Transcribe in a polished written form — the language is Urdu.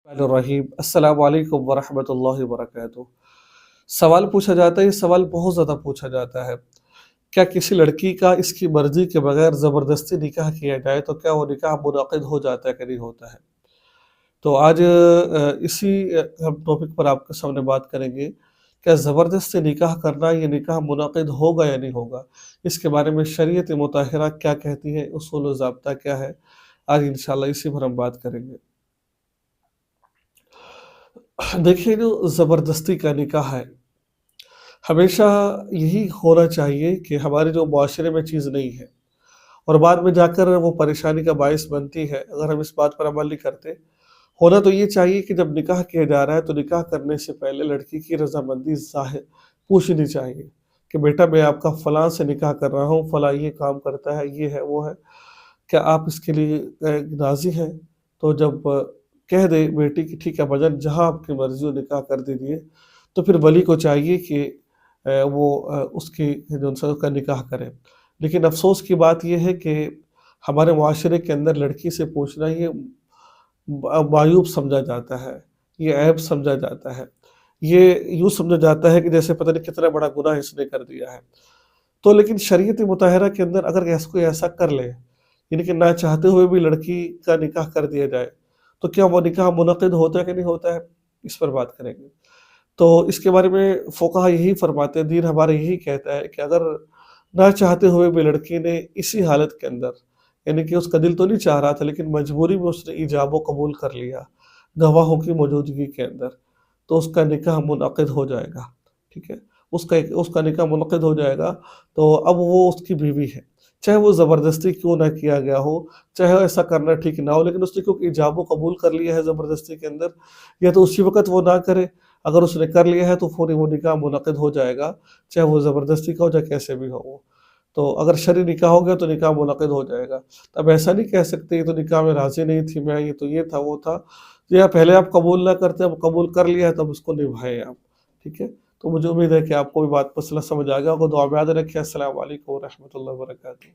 الرحیم السلام علیکم ورحمۃ اللہ وبرکاتہ۔ سوال پوچھا جاتا ہے، یہ سوال بہت زیادہ پوچھا جاتا ہے، کیا کسی لڑکی کا اس کی مرضی کے بغیر زبردستی نکاح کیا جائے تو کیا وہ نکاح منعقد ہو جاتا ہے کہ نہیں ہوتا ہے؟ تو آج اسی ہم ٹاپک پر آپ کے سامنے بات کریں گے، کیا زبردستی نکاح کرنا یہ نکاح منعقد ہوگا یا نہیں ہوگا؟ اس کے بارے میں شریعت مطہرہ کیا کہتی ہے، اصول و ضابطہ کیا ہے، آج انشاءاللہ اسی پر ہم بات کریں گے۔ دیکھیے، جو زبردستی کا نکاح ہے، ہمیشہ یہی ہونا چاہیے کہ ہمارے جو معاشرے میں چیز نہیں ہے اور بعد میں جا کر وہ پریشانی کا باعث بنتی ہے اگر ہم اس بات پر عمل نہیں کرتے۔ ہونا تو یہ چاہیے کہ جب نکاح کیا جا رہا ہے تو نکاح کرنے سے پہلے لڑکی کی رضامندی ظاہر پوچھنی چاہیے کہ بیٹا میں آپ کا فلاں سے نکاح کر رہا ہوں، فلاں یہ کام کرتا ہے، یہ ہے وہ ہے، کیا آپ اس کے لیے راضی ہیں؟ تو جب کہہ دے بیٹی کہ ٹھیک ہے بھجن، جہاں آپ کی مرضی ہو نکاح کر دیجیے، تو پھر ولی کو چاہیے کہ وہ اس کی جو ان کا نکاح کرے۔ لیکن افسوس کی بات یہ ہے کہ ہمارے معاشرے کے اندر لڑکی سے پوچھنا یہ معیوب سمجھا جاتا ہے، یہ عیب سمجھا جاتا ہے، یہ یوں سمجھا جاتا ہے کہ جیسے پتہ نہیں کتنا بڑا گناہ اس نے کر دیا ہے۔ تو لیکن شریعت مطہرہ کے اندر اگر کوئی ایسا کر لے، یعنی کہ نہ چاہتے ہوئے بھی لڑکی کا نکاح کر دیا جائے، تو کیا وہ نکاح منعقد ہوتا ہے کہ نہیں ہوتا ہے؟ اس پر بات کریں گے۔ تو اس کے بارے میں فقہا یہی فرماتے ہیں، دین ہمارا یہی کہتا ہے کہ اگر نہ چاہتے ہوئے بھی لڑکی نے اسی حالت کے اندر، یعنی کہ اس کا دل تو نہیں چاہ رہا تھا لیکن مجبوری میں اس نے ایجاب و قبول کر لیا گواہوں کی موجودگی کے اندر، تو اس کا نکاح منعقد ہو جائے گا، ٹھیک ہے؟ اس کا نکاح منعقد ہو جائے گا، تو اب وہ اس کی بیوی ہے، چاہے وہ زبردستی کیوں نہ کیا گیا ہو، چاہے ایسا کرنا ٹھیک نہ ہو، لیکن اس نے کیونکہ ایجاب و قبول کر لیا ہے زبردستی کے اندر، یا تو اسی وقت وہ نہ کرے، اگر اس نے کر لیا ہے تو پھر وہ نکاح منعقد ہو جائے گا، چاہے وہ زبردستی کا ہو چاہے کیسے بھی ہو وہ۔ تو اگر شرعی نکاح ہو گیا تو نکاح منعقد ہو جائے گا۔ اب ایسا نہیں کہہ سکتے یہ تو نکاح میں راضی نہیں تھی میں، یہ تو یہ تھا وہ تھا، یا پہلے آپ قبول نہ کرتے، اب قبول کر لیا ہے تب اس کو نبھائیں آپ، ٹھیک ہے؟ تو مجھے امید ہے کہ آپ کو بھی بات مسئلہ سمجھ آ گیا ہوگا۔ دعا میں یاد رکھیں۔ السلام علیکم ورحمۃ اللہ وبرکاتہ۔